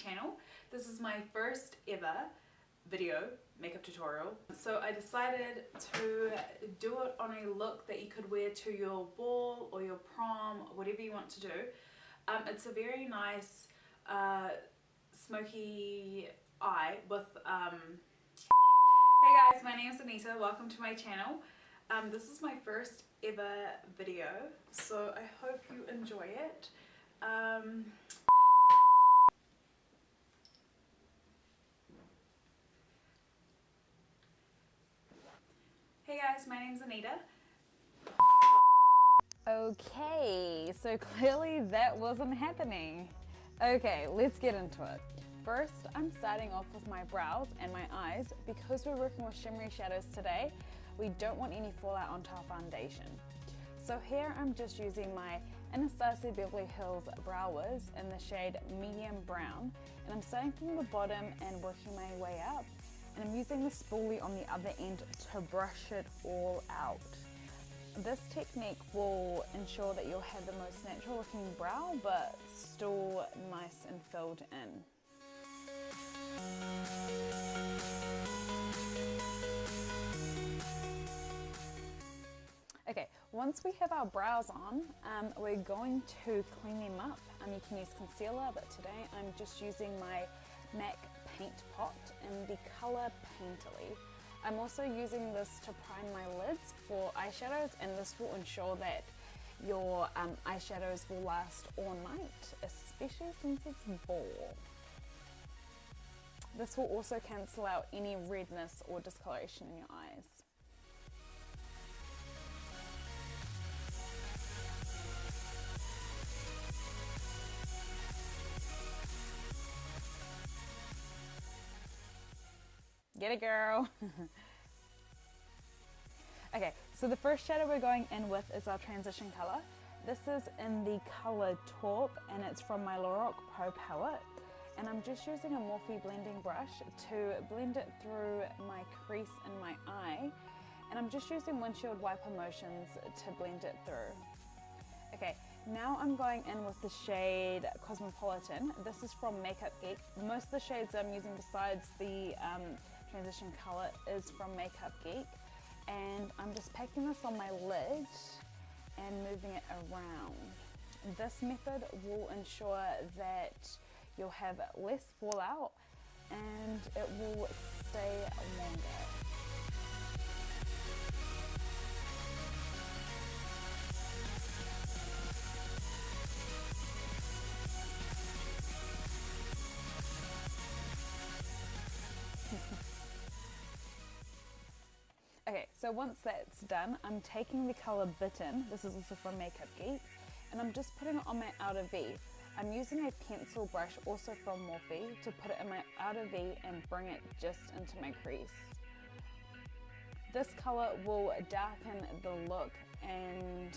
channel. This is my first ever video makeup tutorial. So I decided to do it on a look that you could wear to your ball or your prom, whatever you want to do. It's a very nice smoky eye with Hey guys, my name is Anita. Welcome to my channel. This is my first ever video, so I hope you enjoy it. Hey guys, my name's Anita. Okay, so clearly that wasn't happening. Okay, let's get into it. First, I'm starting off with my brows and my eyes. Because we're working with shimmery shadows today, we don't want any fallout onto our foundation. So here I'm just using my Anastasia Beverly Hills Brow Wiz in the shade medium brown, and I'm starting from the bottom and working my way up, and I'm using the spoolie on the other end to brush it all out. This technique will ensure that you'll have the most natural looking brow but still nice and filled in. Okay, once we have our brows on, we're going to clean them up. You can use concealer, but today I'm just using my MAC paint pot in the color Painterly. I'm also using this to prime my lids for eyeshadows, and this will ensure that your eyeshadows will last all night, especially since it's ball. This will also cancel out any redness or discoloration in your eyes. Get it, girl. Okay, so the first shadow we're going in with is our transition color. This is in the color Taupe, and it's from my Lorac Pro palette. And I'm just using a Morphe blending brush to blend it through my crease in my eye. And I'm just using windshield wiper motions to blend it through. Okay, now I'm going in with the shade Cosmopolitan. This is from Makeup Geek. Most of the shades I'm using besides the transition color is from Makeup Geek. And I'm just packing this on my lid and moving it around. This method will ensure that you'll have less fallout and it will stay longer. Okay, so once that's done, I'm taking the color Bitten, this is also from Makeup Geek, and I'm just putting it on my outer V. I'm using a pencil brush, also from Morphe, to put it in my outer V and bring it just into my crease. This color will darken the look and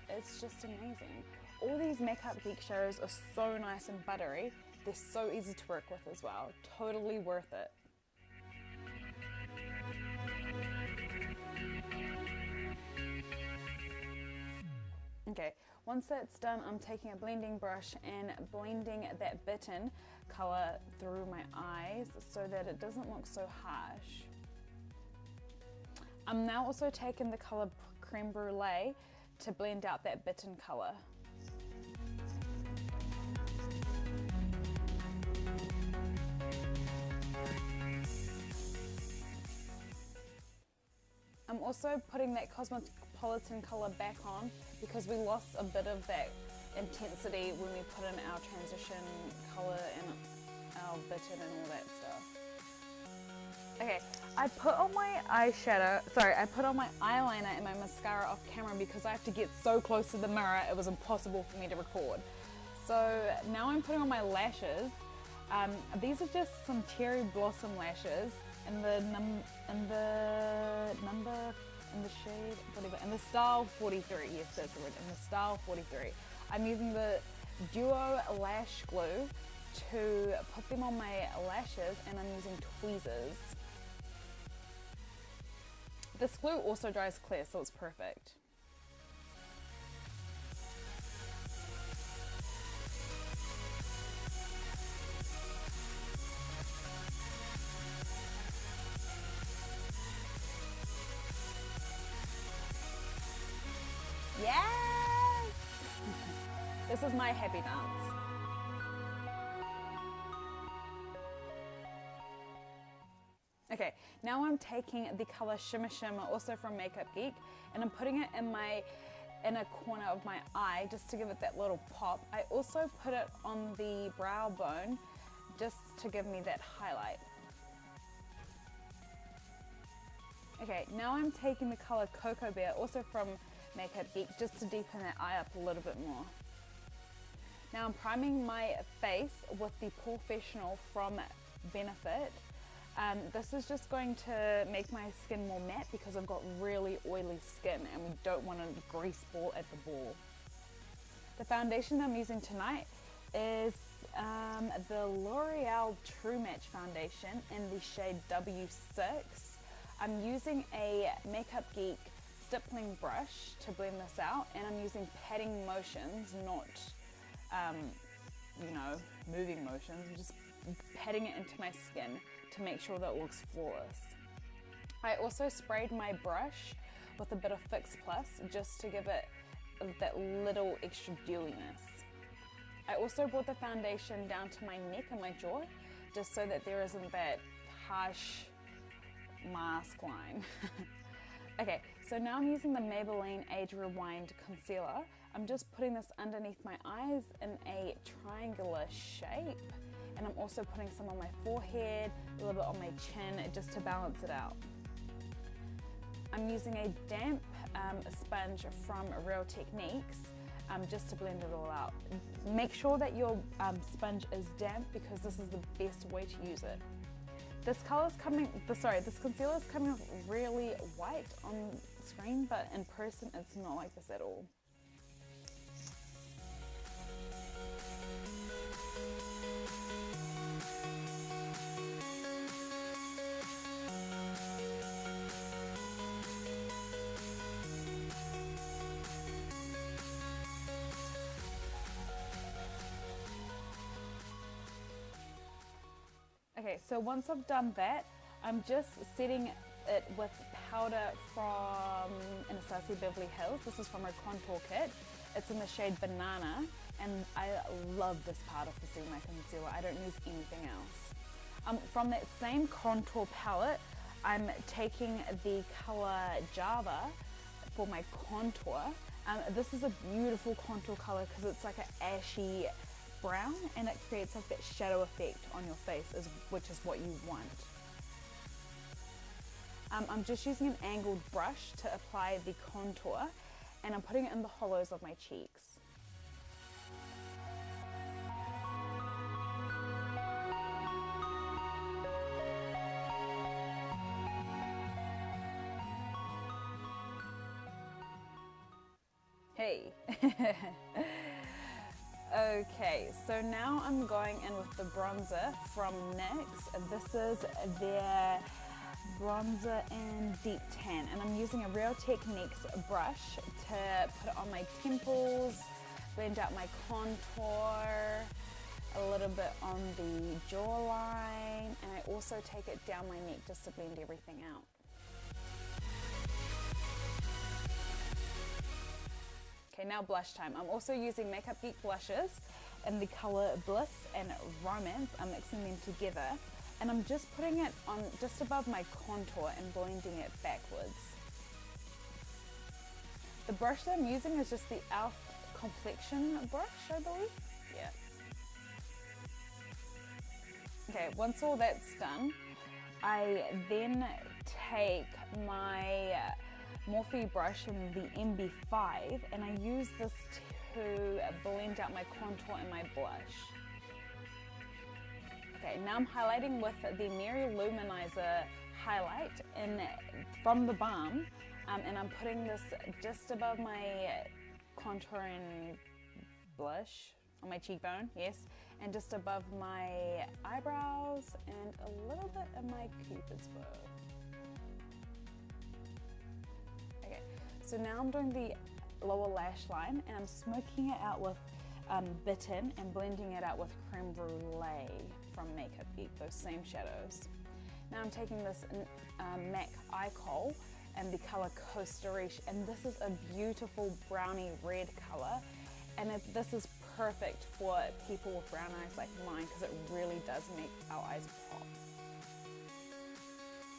it's just amazing. All these Makeup Geek shadows are so nice and buttery. They're so easy to work with as well. Totally worth it. Okay, once that's done, I'm taking a blending brush and blending that Bitten color through my eyes so that it doesn't look so harsh. I'm now also taking the color Creme Brulee to blend out that Bitten color. I'm also putting that Cosmopolitan color back on because we lost a bit of that intensity when we put in our transition color and our Bitten and all that stuff. Okay, I put on my eyeliner and my mascara off camera because I have to get so close to the mirror it was impossible for me to record. So now I'm putting on my lashes. These are just some cherry blossom lashes in the shade, whatever, in the style 43. Yes, that's the word, in the style 43. I'm using the Duo Lash Glue to put them on my lashes, and I'm using tweezers. This glue also dries clear, so it's perfect. is my happy dance. Okay, now I'm taking the color Shimma, also from Makeup Geek, and I'm putting it in my inner corner of my eye just to give it that little pop. I also put it on the brow bone just to give me that highlight. Okay, now I'm taking the color Cocoa Bear, also from Makeup Geek, just to deepen that eye up a little bit more. Now I'm priming my face with the Porefessional from Benefit. This is just going to make my skin more matte because I've got really oily skin and we don't want a grease ball at the ball. The foundation I'm using tonight is the Loreal True Match foundation in the shade W6. I'm using a Makeup Geek stippling brush to blend this out, and I'm using patting motions, not moving motions. I'm just patting it into my skin to make sure that it looks flawless. I also sprayed my brush with a bit of Fix Plus just to give it that little extra dewiness. I also brought the foundation down to my neck and my jaw just so that there isn't that harsh mask line. Okay, so now I'm using the Maybeline Age Rewind Concealer. I'm just putting this underneath my eyes in a triangular shape, and I'm also putting some on my forehead, a little bit on my chin, just to balance it out. I'm using a damp sponge from Real Techniques just to blend it all out. Make sure that your sponge is damp because this is the best way to use it. This concealer is coming off really white on screen, but in person it's not like this at all. Okay, so once I've done that, I'm just setting it with powder from Anastasia Beverly Hills. This is from her contour kit. It's in the shade Banana, and I love this powder for setting my concealer. I don't use anything else. From that same contour palette, I'm taking the color Java for my contour. This is a beautiful contour color because it's like an ashy brown, and it creates like that shadow effect on your face, which is what you want. I'm just using an angled brush to apply the contour, and I'm putting it in the hollows of my cheeks. Hey! Okay, so now I'm going in with the bronzer from NYX. This is their bronzer in Deep Tan, and I'm using a Real Techniques brush to put it on my temples, blend out my contour, a little bit on the jawline, and I also take it down my neck just to blend everything out. Okay, now blush time. I'm also using Makeup Geek blushes in the color Bliss and Romance. I'm mixing them together, and I'm just putting it on just above my contour and blending it backwards. The brush that I'm using is just the e.l.f. complexion brush, I believe. Yeah. Okay, once all that's done, I then take my Morphe brush in the MB5, and I use this to blend out my contour and my blush. Okay, now I'm highlighting with the Maryloumanizer highlight from the Balm, and I'm putting this just above my contour and blush, on my cheekbone, yes, and just above my eyebrows and a little bit of my Cupid's bow. So now I'm doing the lower lash line, and I'm smoking it out with Bitten and blending it out with Creme Brulee from Makeup Geek, those same shadows. Now I'm taking this MAC eye kohl and the color Costa, and this is a beautiful brownie red color, and this is perfect for people with brown eyes like mine because it really does make our eyes pop.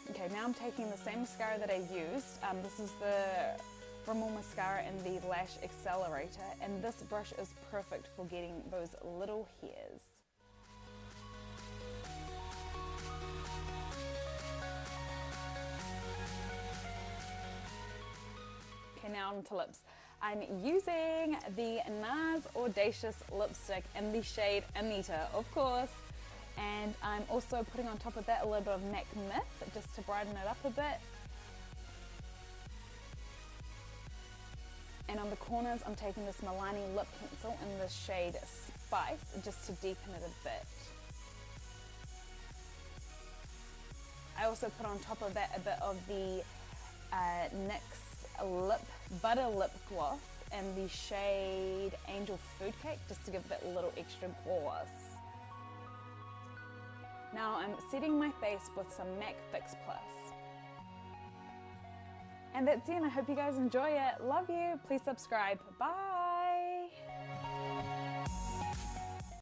Okay, now I'm taking the same mascara that I used. This is the Rimmel mascara in the Lash Accelerator, and this brush is perfect for getting those little hairs. Okay, now on to lips. I'm using the Nars Audacious lipstick in the shade Anita, of course. And I'm also putting on top of that a little bit of Nyx Matte just to brighten it up a bit. And on the corners, I'm taking this Milani Lip pencil in the shade Spice just to deepen it a bit. I also put on top of that a bit of the NYX Lip Butter Lip Gloss in the shade Angel Food Cake just to give that little extra gloss. Now I'm setting my face with some MAC Fix Plus. And that's it, and I hope you guys enjoy it. Love you. Please subscribe. Bye.